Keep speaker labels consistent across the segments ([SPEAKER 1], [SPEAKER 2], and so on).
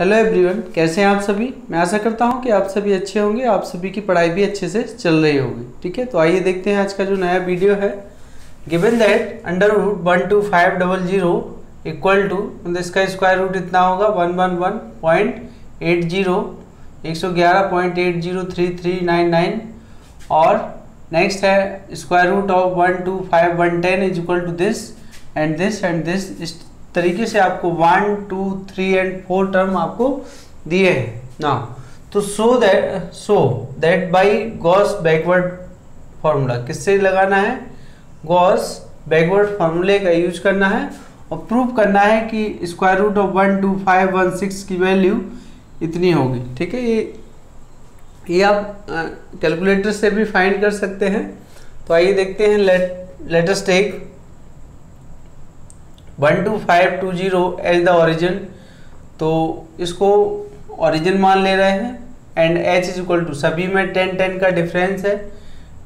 [SPEAKER 1] Hello everyone, कैसे हैं आप सभी। मैं आशा करता हूं कि आप सभी अच्छे होंगे, आप सभी की पढ़ाई भी अच्छे से चल रही होगी। ठीक है, तो आइए देखते हैं आज का जो नया वीडियो है। Given that under root 12500 equal to इसका स्क्वायर रूट इतना होगा 111.80 111.803399 और नेक्स्ट है square root of 125 is equal to this and this and this. इस तरीके से आपको 1, 2, 3 एंड 4 टर्म आपको दिए हैं ना। तो so that by Gauss backward formula, किससे लगाना है? गॉस बैकवर्ड फार्मूले का यूज करना है और प्रूव करना है कि स्क्वायर रूट ऑफ 12516 की वैल्यू इतनी होगी। ठीक है, ये आप कैलकुलेटर से भी फाइंड कर सकते हैं। तो आइए देखते हैं। Let us take 12520 as the origin. तो इसको ओरिजिन मान ले रहे हैं and h is equal to, सभी में 10 का डिफरेंस है,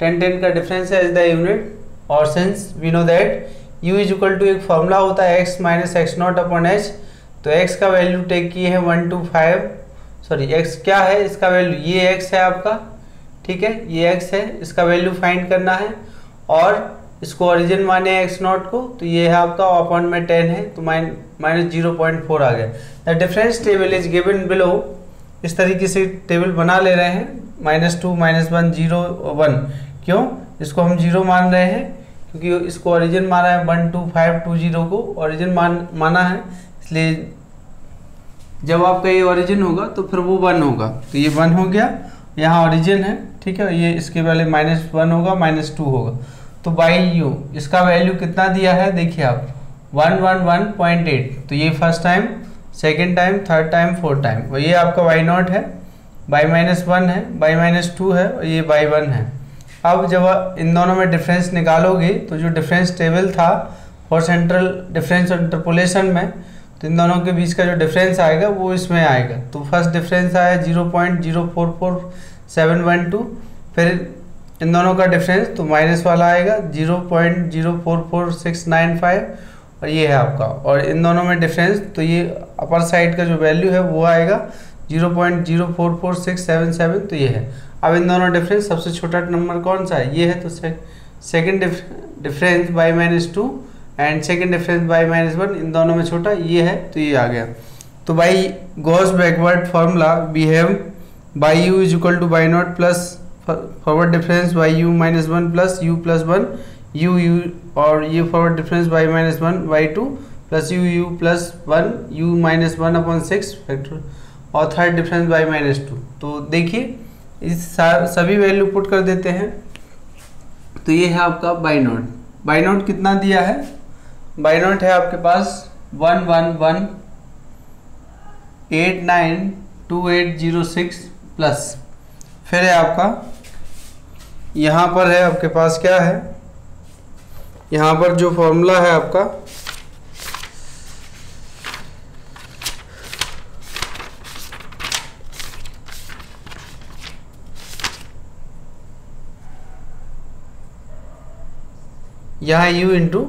[SPEAKER 1] 10 का डिफरेंस है एज द यूनिट। और since we know that u is equal to एक फॉर्मूला होता है x minus x not upon h। तो x का वैल्यू टेक किए हैं 125, सॉरी x क्या है इसका वैल्यू, ये x है आपका। ठीक है, ये x है, इसका वैल्यू फाइंड करना है और इसको ओरिजिन माने एक्स नॉट को, तो ये है आपका अपॉन में 10 है तो माइनस 0.4 आ गया। The difference table is given below. इस तरीके से टेबल बना ले रहे हैं, -2, -1, 0, 1। क्यों इसको हम 0 मान रहे हैं? क्योंकि इसको ओरिजिन माना है 12520 को ओरिजिन माना है, इसलिए जब आपका ये ओरिजिन होगा तो फिर वो 1 होगा। तो ये 1 हो गया, यहाँ ओरिजिन है। ठीक है, ये इसके पहले -1 होगा, -2 होगा। तो बाई यू इसका वैल्यू कितना दिया है देखिए आप, 111.8। तो ये first time, second time, third time, fourth time. और ये आपका y नॉट है, बाई -1 है, बाई -2 है और ये बाई 1 है। अब जब इन दोनों में डिफरेंस निकालोगे तो जो डिफरेंस टेबल था फॉर सेंट्रल डिफरेंस और इंटरपोलेशन में, तो इन दोनों के बीच का जो डिफरेंस आएगा वो इसमें आएगा। तो फर्स्ट डिफरेंस आया 0.044712, फिर इन दोनों का डिफरेंस तो माइनस वाला आएगा 0.044695 और ये है आपका। और इन दोनों में डिफरेंस तो ये अपर साइड का जो वैल्यू है वो आएगा 0.044677, तो ये है। अब इन दोनों डिफरेंस सबसे छोटा नंबर कौन सा है? ये है। तो second difference by -2 and second difference by -1, इन दोनों में छोटा ये है, तो ये आ गया। तो by Gauss backward formula we have by u is equal to by not plus forward difference by u -1 plus u plus 1 u और ये forward difference by -1 by 2 plus u plus 1 u -1 upon 6 factor और third difference by -2। तो देखिए इस सभी value put कर देते हैं। तो ये है आपका बाई नॉट। बाई नॉट कितना दिया है? बाई नॉट है आपके पास 111892806 प्लस, फिर है आपका यहाँ पर है आपके पास क्या है, यहाँ पर जो फॉर्मूला है आपका यहाँ u into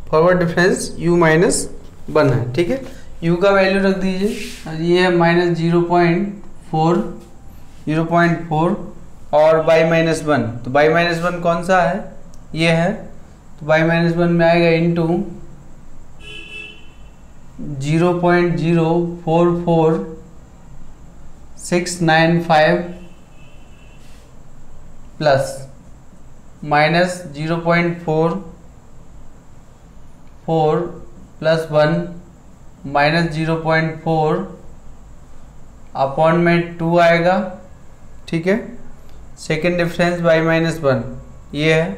[SPEAKER 1] forward difference u -1 है। ठीक है, u का वैल्यू रख दीजिए, ये है -0.4 और बाई -1। तो बाई -1 कौन सा है? ये है। तो बाई -1 में आएगा इंटू 0.044695 प्लस -0.44 प्लस 1 -0.4 अपॉन में 2 आएगा। ठीक है, सेकेंड डिफरेंस बाई -1 ये है।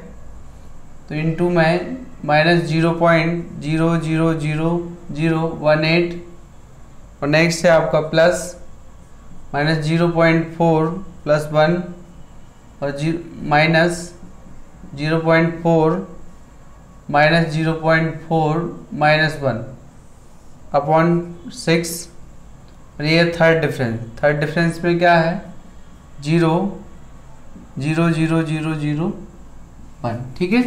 [SPEAKER 1] तो इनटू में -0.00018 और नेक्स्ट है आपका प्लस -0.4 प्लस 1 और -0.4 -0.4 -1 अपॉन 6 और ये थर्ड डिफरेंस। थर्ड डिफरेंस में क्या है? 0.00001। ठीक है,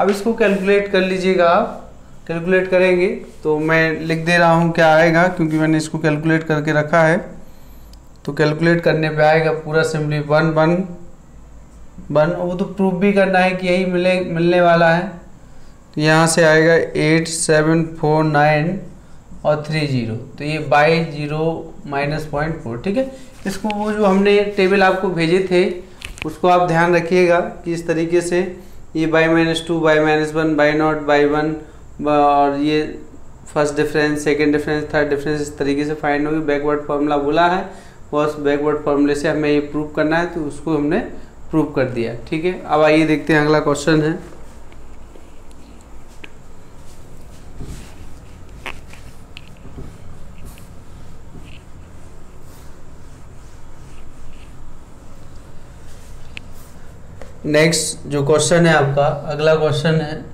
[SPEAKER 1] अब इसको कैलकुलेट कर लीजिएगा आप। कैलकुलेट करेंगे। तो मैं लिख दे रहा हूँ क्या आएगा, क्योंकि मैंने इसको कैलकुलेट करके रखा है। तो कैलकुलेट करने पे आएगा पूरा सिंपली 1 1 1, वो तो प्रूफ भी करना है कि यही मिलने वाला है। तो यहाँ से आएगा 8 7 4 9 और 3 0, तो ये बाई 0 -0.4। ठीक है, इसको वो जो हमने टेबल आपको भेजे थे उसको आप ध्यान रखिएगा कि इस तरीके से ये by -2 by -1 by not by 1, और ये first difference, second difference, third difference इस तरीके से फाइंड होगी। बैकवर्ड फार्मूला बोला है, बस बैकवर्ड फार्मूले से हमें ये प्रूव करना है, तो उसको हमने प्रूव कर दिया। ठीक है, अब आइए देखते हैं अगला क्वेश्चन है। नेक्स्ट जो क्वेश्चन है आपका, अगला क्वेश्चन है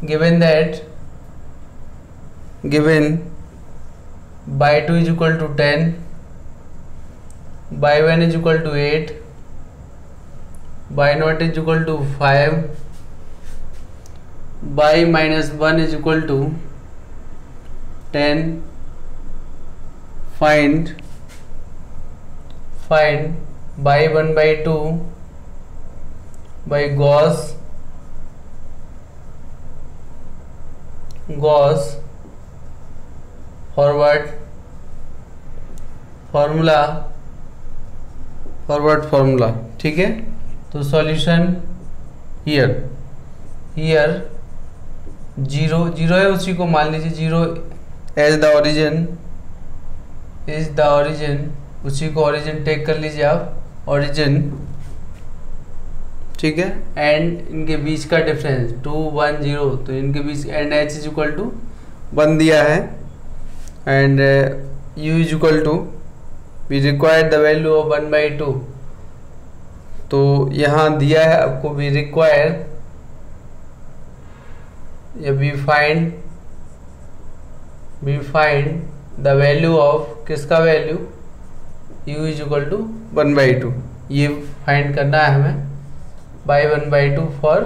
[SPEAKER 1] given by 2 is equal to 10, by 1 is equal to 8, by not is equal to 5, by -1 is equal to 10, find by 1 by 2 by Gauss forward formula। ठीक है, तो सॉल्यूशन हियर 0 है, उसी को मान लीजिए 0 एज द ओरिजिन, उसी को ओरिजिन टेक कर लीजिए आप, ओरिजिन। ठीक है, एंड इनके बीच का डिफरेंस 2 1 0, तो इनके बीच and h is equal to 1 दिया है, and u is equal to we required the value of 1 by 2, तो यहाँ दिया है आपको वी रिक्वायर या we find the value of, किसका value, u is equal to 1 by 2, ये फाइंड करना है हमें Y 1 by 2 for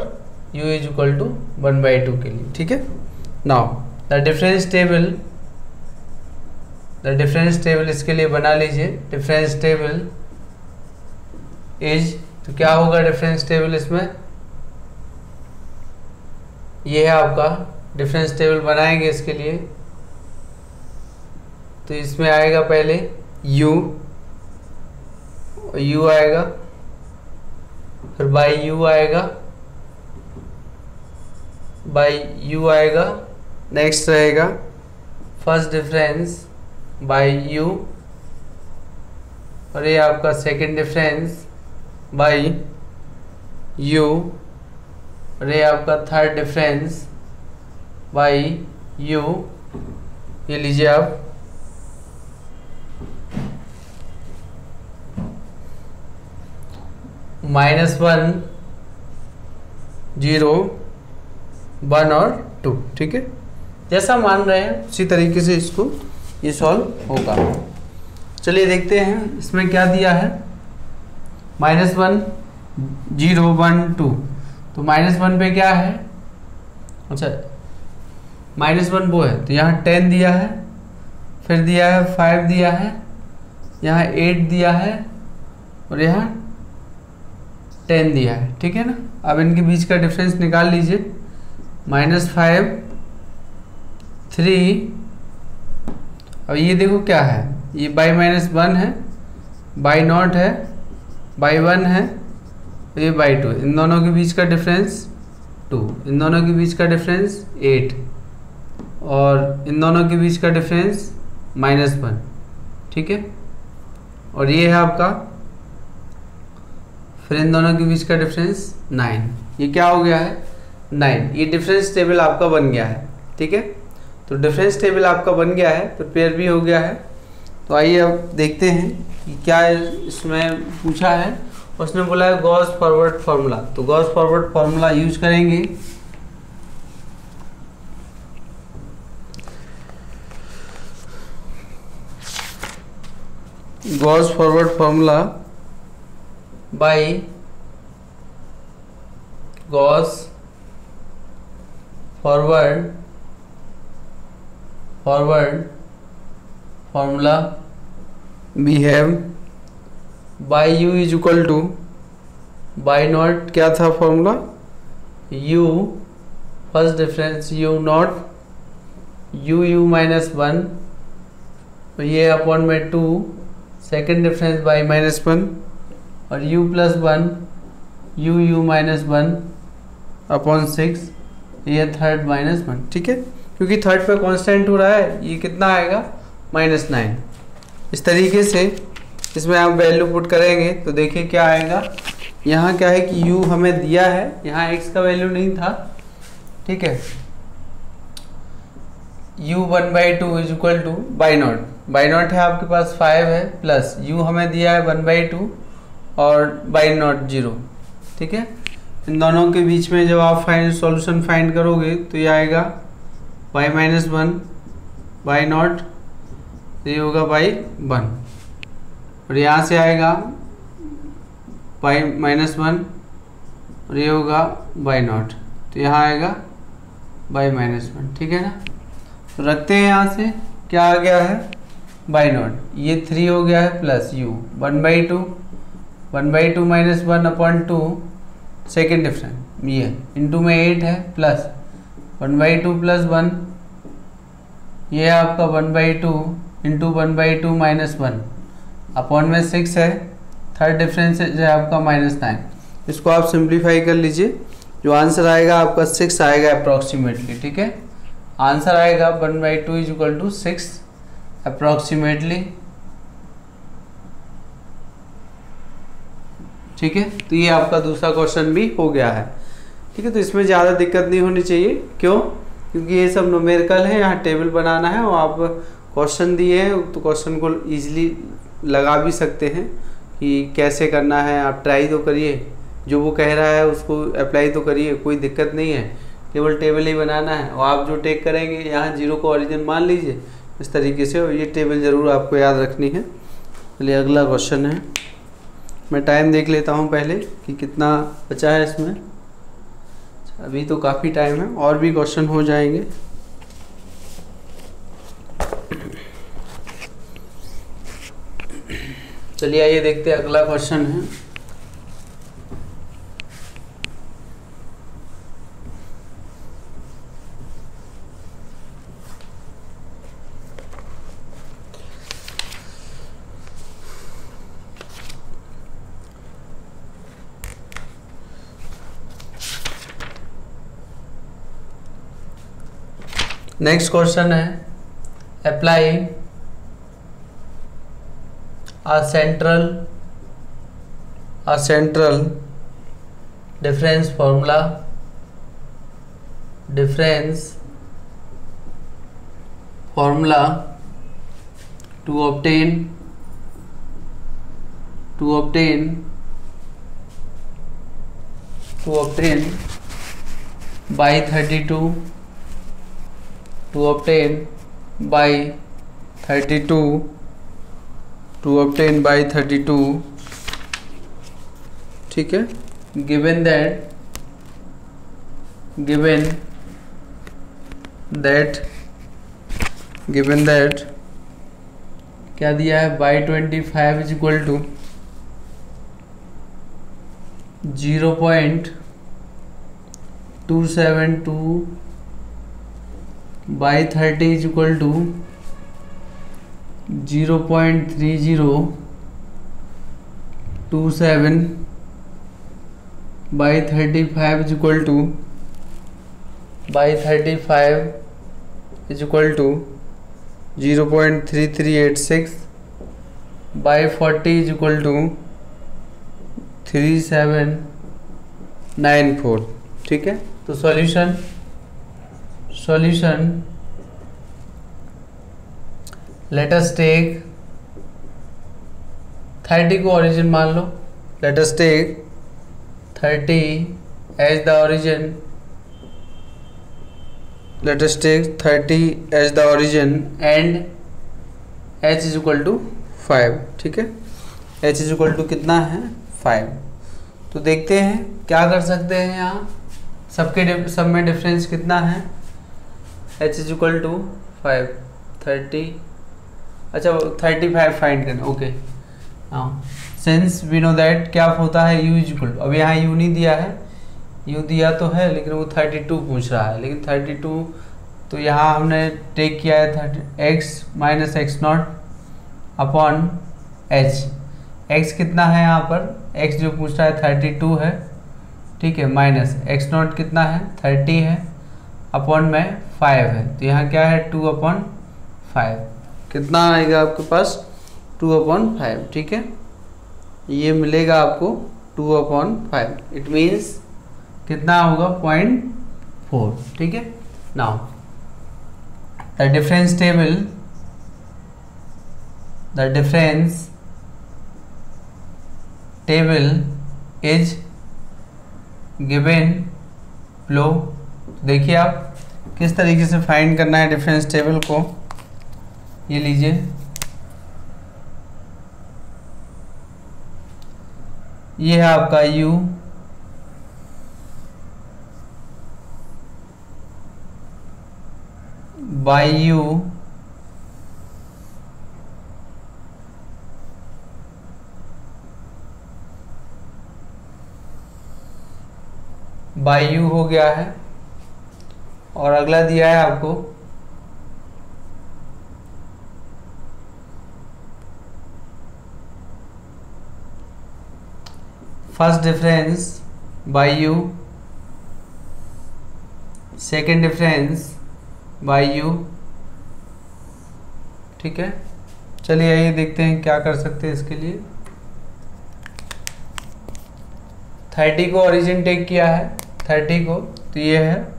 [SPEAKER 1] u is equal to 1 by 2 के लिए। ठीक है, नाउ द डिफरेंस टेबल इसके लिए बना लीजिए। डिफरेंस टेबल इज, तो क्या होगा डिफरेंस टेबल इसमें, ये है आपका डिफरेंस टेबल बनाएंगे इसके लिए। तो इसमें आएगा पहले u आएगा, फिर बाई u आएगा, नेक्स्ट रहेगा फर्स्ट डिफरेंस बाई u, और ये आपका सेकंड डिफरेंस बाई u, और ये आपका थर्ड डिफरेंस बाई u। ये लीजिए आप, -1 0 1 और 2। ठीक है, जैसा मान रहे हैं उसी तरीके से इसको ये सॉल्व होगा। चलिए देखते हैं इसमें क्या दिया है, -1 0 1 2, तो -1 पे क्या है, अच्छा -1 वो है, तो यहाँ 10 दिया है, फिर दिया है 5 दिया है, यहाँ 8 दिया है, और यहाँ 10 दिया है। ठीक है ना, अब इनके बीच का डिफरेंस निकाल लीजिए, -5 3, अब ये देखो क्या है, ये बाई -1 है, बाई नॉट है, बाई 1 है, और ये बाई 2, इन दोनों के बीच का डिफरेंस 2, इन दोनों के बीच का डिफरेंस 8, और इन दोनों के बीच का डिफरेंस -1। ठीक है, और ये है आपका, फिर इन दोनों के बीच का डिफरेंस 9, ये क्या हो गया है 9, ये डिफरेंस टेबल आपका बन गया है। ठीक है, तो डिफरेंस टेबल आपका बन गया है, प्रिपेयर भी हो गया है। तो आइए अब देखते हैं कि क्या इसमें पूछा है। उसने बोला है गॉस फॉरवर्ड फार्मूला, तो गॉस फॉरवर्ड फार्मूला यूज करेंगे। Gauss forward formula by Gauss forward formula we have by u is equal to by not, क्या था formula, u first difference u not u minus one, ये upon में 2, second difference by minus 1 और u plus 1 u minus 1 upon 6, ये third minus 1। ठीक है, क्योंकि third पे कांस्टेंट हो रहा है, ये कितना आएगा -9। इस तरीके से इसमें आप वैल्यू पुट करेंगे तो देखिए क्या आएगा। यहाँ क्या है कि u हमें दिया है, यहाँ x का वैल्यू नहीं था। ठीक है, u 1/2 is equal to by not है आपके पास 5 है, प्लस u हमें दिया है 1/2 और बाई नॉट 0। ठीक है, इन दोनों के बीच में जब आप सॉल्यूशन फाइंड करोगे तो ये आएगा बाई -1 बाई नॉट, ये होगा बाई 1 और यहाँ से आएगा बाई -1 और ये होगा बाई नॉट, तो यहाँ आएगा बाई -1। ठीक है ना, तो रखते हैं यहाँ से क्या आ गया है बाई नॉट, ये 3 हो गया है, plus u 1/2 minus 1 upon 2 second difference ये इंटू में 8 है, प्लस 1/2 प्लस 1, ये है आपका 1/2 इंटू 1/2 माइनस 1 अपॉन में 6 है, थर्ड डिफरेंस है आपका -9। इसको आप सिंप्लीफाई कर लीजिए, जो आंसर आएगा आपका 6 आएगा अप्रॉक्सीमेटली। ठीक है, आंसर आएगा 1/2 इज इक्वल टू 6 अप्रॉक्सीमेटली। ठीक है, तो ये आपका दूसरा क्वेश्चन भी हो गया है। ठीक है, तो इसमें ज़्यादा दिक्कत नहीं होनी चाहिए, क्यों, क्योंकि ये सब न्यूमेरिकल है, यहाँ टेबल बनाना है और आप क्वेश्चन दिए हैं तो क्वेश्चन को इजीली लगा भी सकते हैं कि कैसे करना है। आप ट्राई तो करिए, जो वो कह रहा है उसको अप्लाई तो करिए, कोई दिक्कत नहीं है, केवल टेबल ही बनाना है। और आप जो टेक करेंगे यहाँ 0 को ओरिजिन मान लीजिए इस तरीके से, और ये टेबल ज़रूर आपको याद रखनी है। चलिए अगला क्वेश्चन है, मैं टाइम देख लेता हूँ पहले कि कितना बचा है इसमें। अभी तो काफ़ी टाइम है, और भी क्वेश्चन हो जाएंगे। चलिए आइए देखते हैं अगला क्वेश्चन है। नेक्स्ट क्वेश्चन है, apply a central difference formula to obtain by 32 to obtain by 32। ठीक है, given that क्या दिया है, by 25 is equal to 0.272 by 30 is equal to 0.3027 by 35 is equal to 0.3386 by 40 is equal to 3794। ठीक है, तो solution let us take 30 को origin मान लो, let us take 30 as the origin, let us take 30 as the origin and h is equal to 5। ठीक है, h is equal to कितना है 5। तो देखते हैं क्या कर सकते हैं यहाँ। सब में डिफरेंस कितना है, h इज इक्वल टू 5 30, अच्छा 35 फाइंड करना। ओके, हाँ, सिंस वी नो दैट क्या होता है u इज इक्वल, अब यहाँ u नहीं दिया है, u दिया तो है लेकिन वो 32 पूछ रहा है, लेकिन 32 तो यहाँ हमने टेक किया है x minus x not upon h। x कितना है यहाँ पर, x जो पूछ रहा है 32 है, ठीक है, माइनस एक्स नॉट कितना है 30 है, अपॉन में 5 है, तो यहाँ क्या है 2/5, कितना आएगा आपके पास 2/5, ठीक है, ये मिलेगा आपको 2/5, इट मीन्स कितना होगा 0.4, ठीक है। Now the difference table is given लो। देखिए आप किस तरीके से फाइंड करना है डिफरेंस टेबल को, ये लीजिए, ये है आपका u, by u by u हो गया है, और अगला दिया है आपको first difference by u, second difference by u, ठीक है। चलिए आइए देखते हैं क्या कर सकते हैं इसके लिए। 30 को ओरिजिन टेक किया है, 30 को, तो ये है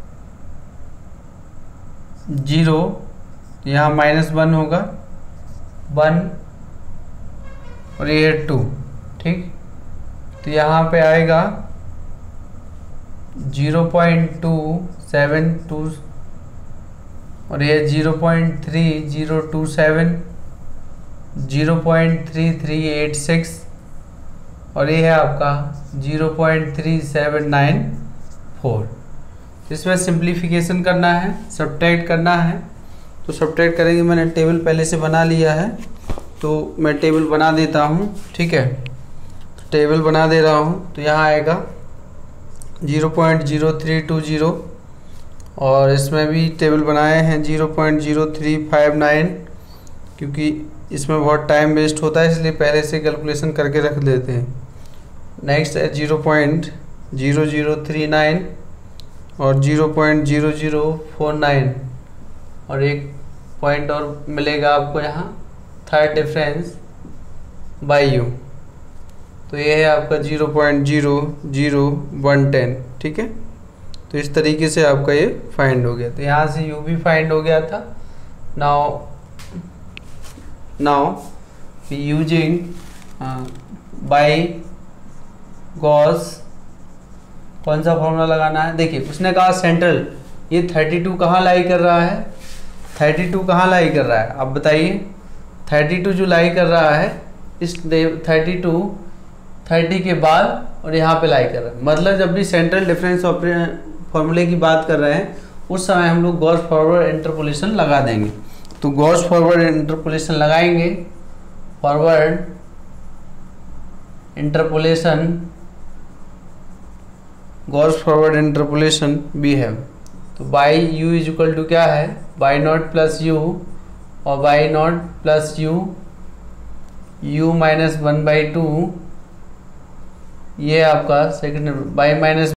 [SPEAKER 1] 0, यहाँ -1 होगा 1, और ये है 2, ठीक, तो यहाँ पे आएगा 0.272, और ये 0.3027, 0.3386, और ये है आपका 0.3794। इसमें सिंप्लीफिकेशन करना है, सब्ट्रैक्ट करना है, तो सब्ट्रैक्ट करेंगे। मैंने टेबल पहले से बना लिया है, तो मैं टेबल बना देता हूँ, ठीक है, तो टेबल बना दे रहा हूँ। तो यहाँ आएगा 0.0320, और इसमें भी टेबल बनाए हैं 0.0359, क्योंकि इसमें बहुत टाइम वेस्ट होता है, इसलिए पहले से कैलकुलेशन करके रख देते हैं। नेक्स्ट है 0.0039 और 0.0049, और एक पॉइंट और मिलेगा आपको यहाँ थर्ड डिफरेंस बाई u, तो ये है आपका 0.00110, ठीक है। तो इस तरीके से आपका ये फाइंड हो गया, तो यहाँ से u भी फाइंड हो गया था। नाउ यूजिंग बाई गॉस, कौन सा फॉर्मूला लगाना है, देखिए उसने कहा सेंट्रल, ये 32 कहाँ लाई कर रहा है, 32 कहाँ लाई कर रहा है, आप बताइए। 32 जो लाई कर रहा है इस 32 30 के बाद और यहाँ पे लाई कर रहा है, मतलब जब भी सेंट्रल डिफरेंस फॉर्मूले की बात कर रहे हैं उस समय हम लोग गॉस फॉरवर्ड इंटरपोलेशन लगा देंगे। तो गॉस फॉरवर्ड इंटरपोलेशन लगाएंगे, forward interpolation, Gauss forward interpolation we have, तो Y u is equal to क्या है, बाई नॉट प्लस u, और Y not plus u, u -1/2, ये आपका सेकेंड बाई माइनस